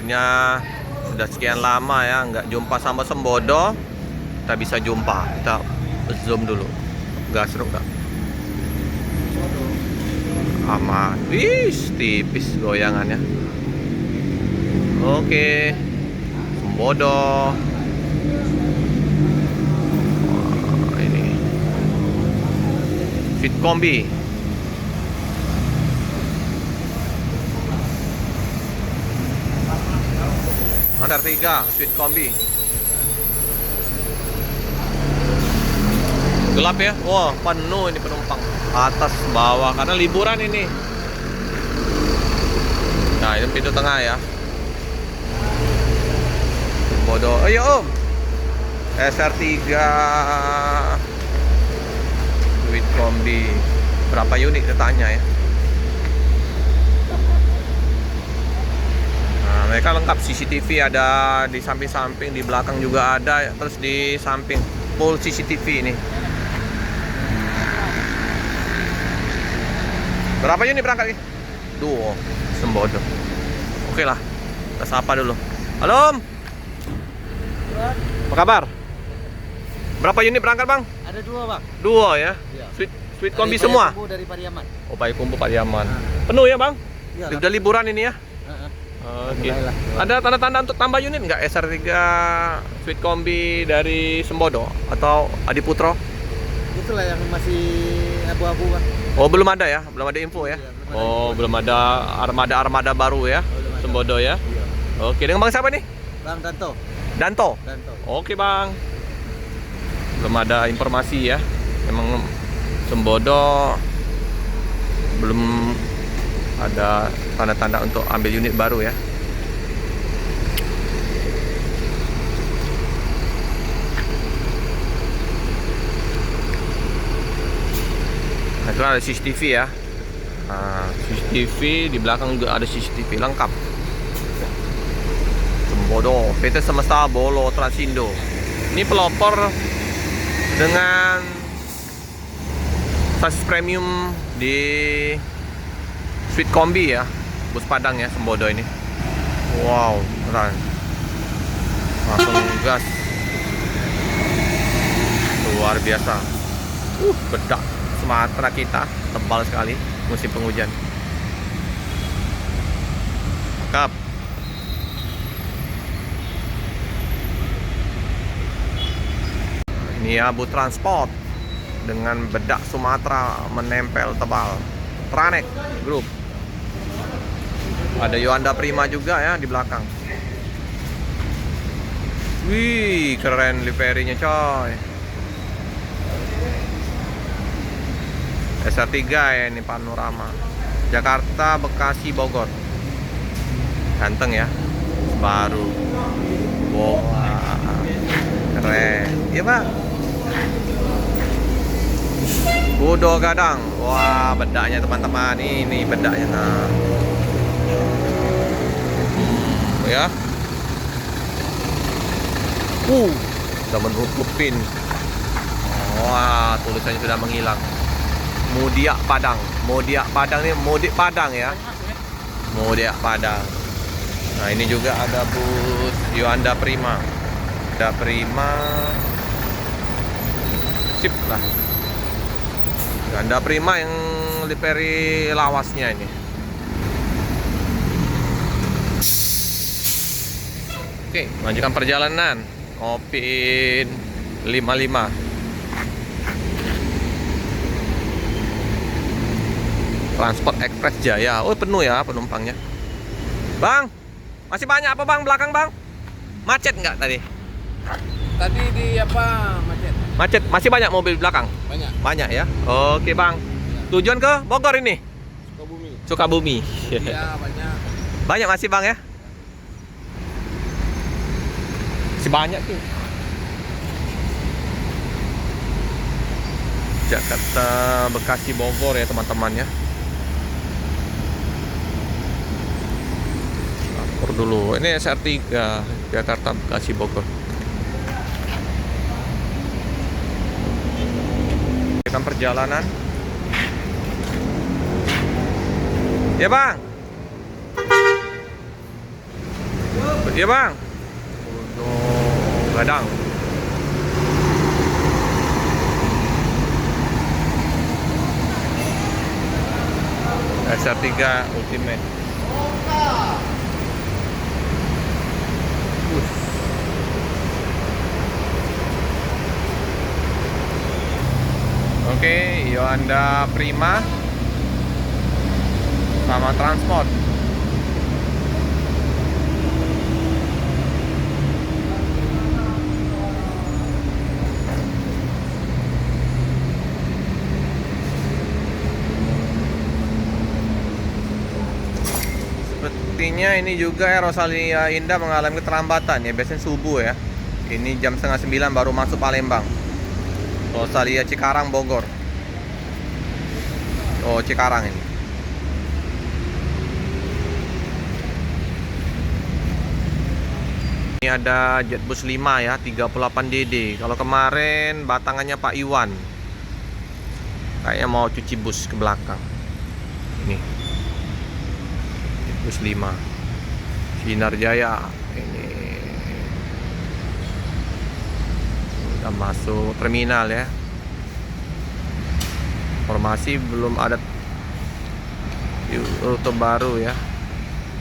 akhirnya sudah sekian lama ya nggak jumpa sama Sembodo. Kita bisa jumpa. Kita zoom dulu. Gas seru nggak? Aman. Wih, tipis goyangannya. Oke. Sembodo. Wah, ini Sweet Kombi. Mandar 3 Sweet Kombi. Gelap ya. Wah, penuh ini penumpang. Atas bawah karena liburan ini. Nah, ini pintu tengah ya. Bodoh. Ayo Om. SR3 Sweet Kombi. Berapa unit kita tanya ya. Nah, mereka lengkap CCTV ada di samping-samping, di belakang juga ada, terus di samping full CCTV ini. Berapa unit berangkat nih? 2 Sembodo. Oke lah. Kita sapa dulu. Halo Om. Apa kabar? Berapa unit berangkat Bang? Ada 2 Bang. 2 ya? Iya. Sweet Kombi semua? Dari Pariaman. Oh, Payakumbuh Pariaman. Penuh ya Bang? Iya. Udah liburan ini ya? Oke. Alhamdulillah. Ada tanda-tanda untuk tambah unit nggak SR3 Sweet Kombi dari Sembodo atau Adiputro? Itulah yang masih abu-abu Bang. Oh, belum ada ya? Belum ada info ya? Iya, Oh, belum ada armada-armada baru ya? belum ada. Sembodo ya? Iya. Oke, dengan Bang siapa nih? Bang Danto. Danto? Danto. Oke Bang. Belum ada informasi ya. Memang Sembodo belum ada tanda-tanda untuk ambil unit baru ya. Nah, itu ada CCTV ya. Nah, CCTV di belakang juga ada CCTV lengkap. Sembodo, PT Semesta Bolo Transindo. Ini pelopor dengan sasis premium di Sweet Kombi ya, bus Padang ya Sembodo ini. Wow, keren. Langsung gas. Luar biasa. Bedak Sumatera kita tebal sekali musim penghujan. Mantap. Ini ya bus transport dengan bedak Sumatera menempel tebal. Tranek Group. Ada Yohanda Prima juga ya di belakang. Wih, keren liverinya coy. SR3 ya ini panorama. Jakarta, Bekasi, Bogor. Ganteng ya. Baru. Wow. Keren. Iya, Pak. Budo Gadang. Wah, bedaknya teman-teman. Ini bedaknya. Nah. Ya. Sudah menutupin. Wah, tulisannya sudah menghilang. Mudia Padang. Mudia Padang ini mudik Padang ya. Mudia Padang. Nah, ini juga ada bus Yohanda Prima. Yohanda Prima. Sip lah. Yohanda Prima yang livery lawasnya ini. Oke, lanjutkan perjalanan. Opin 55. Transport Express Jaya. Oh, penuh ya penumpangnya. Bang, masih banyak apa Bang belakang Bang? Macet nggak tadi? Tadi di apa macet? Macet, masih banyak mobil belakang? Banyak. Banyak ya. Oke Bang. Tujuan ke Bogor ini? Sukabumi. Sukabumi. Iya, banyak. Banyak masih Bang ya? Masih banyak tuh. Jakarta, Bekasi, Bogor ya teman-teman ya. Lapor dulu. Ini SR3 Jakarta, Bekasi, Bogor. Kita perjalanan. Ya Bang. Iya bang. Gadang. SR3 Ultimate. Oke, Hyundai Prima sama Transport. Sepertinya ini juga ya Rosalia Indah mengalami keterlambatan ya, biasanya subuh ya. Ini jam setengah 9 baru masuk Palembang. Rosalia Cikarang Bogor. Oh, Cikarang ini. Ini ada Jetbus 5 ya, 38DD. Kalau kemarin batangannya Pak Iwan. Kayaknya mau cuci bus ke belakang. Ini. Jetbus 5. Sinar Jaya. Ini udah masuk terminal ya. Informasi belum ada rute baru ya.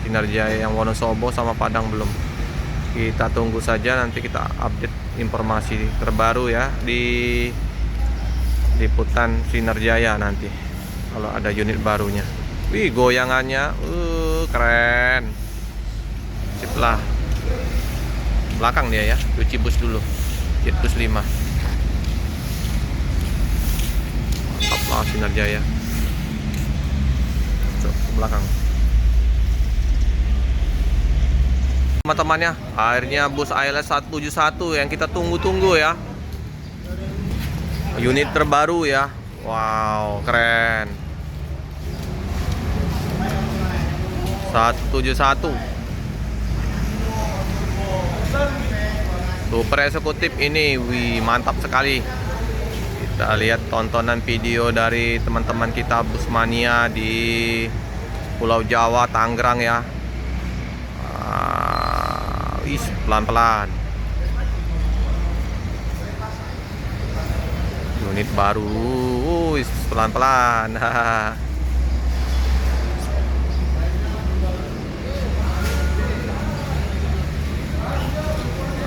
Sinar Jaya yang Wonosobo sama Padang belum. Kita tunggu saja, nanti kita update informasi terbaru ya di liputan Sinar Jaya nanti kalau ada unit barunya. Wih, goyangannya keren. Sip lah. Belakang dia ya, cuci bus dulu. Jetbus 5. Mantap lah Sinar Jaya. Cuk, ke belakang. Teman-temannya, akhirnya bus ALS 171 yang kita tunggu-tunggu ya. Unit terbaru ya. Wow, keren. 171. Super eksekutif ini, wih, mantap sekali. Kita lihat tontonan video dari teman-teman kita Busmania di Pulau Jawa, Tangerang ya. Wih, pelan-pelan. Unit baru, wih, pelan-pelan.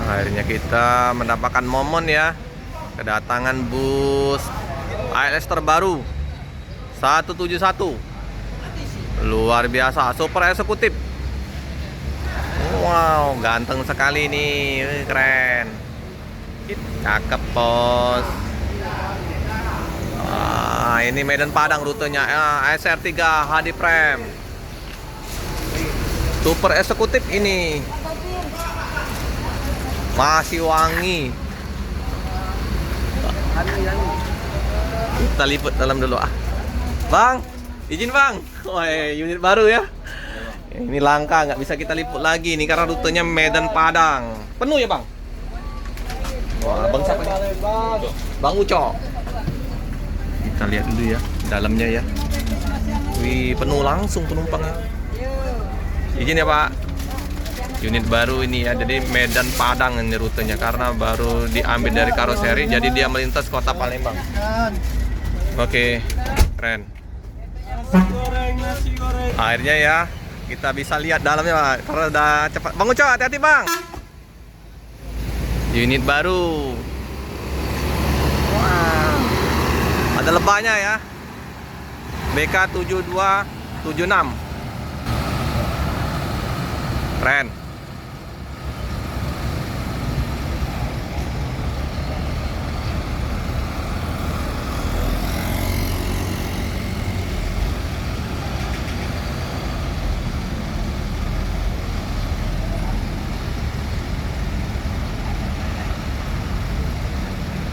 Akhirnya kita mendapatkan momen ya, kedatangan bus ALS terbaru 171. Luar biasa, super eksekutif. Wow, ganteng sekali nih, keren. Cakep bos. Ini Medan Padang rutenya, SR3 HD Prem. Super eksekutif ini. Masih wangi. Kita liput dalam dulu ah. Bang, izin bang. Woi, unit baru ya. Ini langka, nggak bisa kita liput lagi nih karena rutenya Medan Padang. Penuh ya bang? Wah, bang siapa nih? Bang Uco. Kita lihat dulu ya dalamnya ya. Wih, penuh langsung penumpangnya. Izin ya pak. Unit baru ini ya, jadi Medan Padang ini rutenya karena baru diambil dari karoseri, jadi dia melintas kota Palembang. Oke, keren. Akhirnya ya kita bisa lihat dalamnya Pak, karena udah cepat. Bang Uco, hati-hati Bang. Unit baru. Wow. Ada lebahnya ya. BK7276. Keren.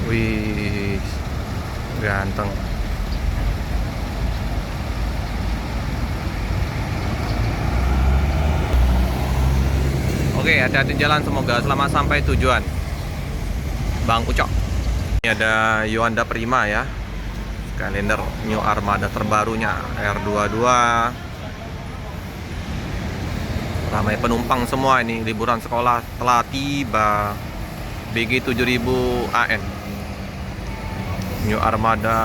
Wih, ganteng. Oke, hati-hati jalan, semoga selamat sampai tujuan. Bang Ucok. Ini ada Hyundai Prima ya. Kalender New Armada terbarunya R22. Ramai penumpang semua ini, liburan sekolah telah tiba. BG 7000 AN New Armada.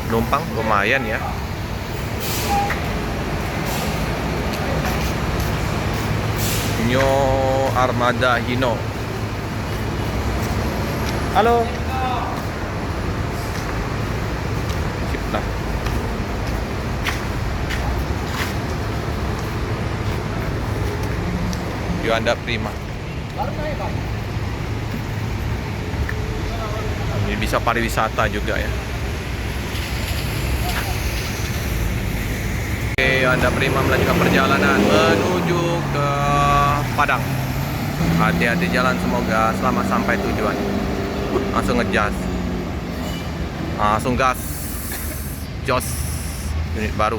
Penumpang lumayan ya. New Armada Hino. Halo. Sip lah. Yuanda Prima. Ini bisa pariwisata juga ya. Oke, Yuanda Prima melanjutkan perjalanan menuju ke Padang. Hati-hati jalan, semoga selamat sampai tujuan. Langsung ngejas, langsung gas, jos, unit baru.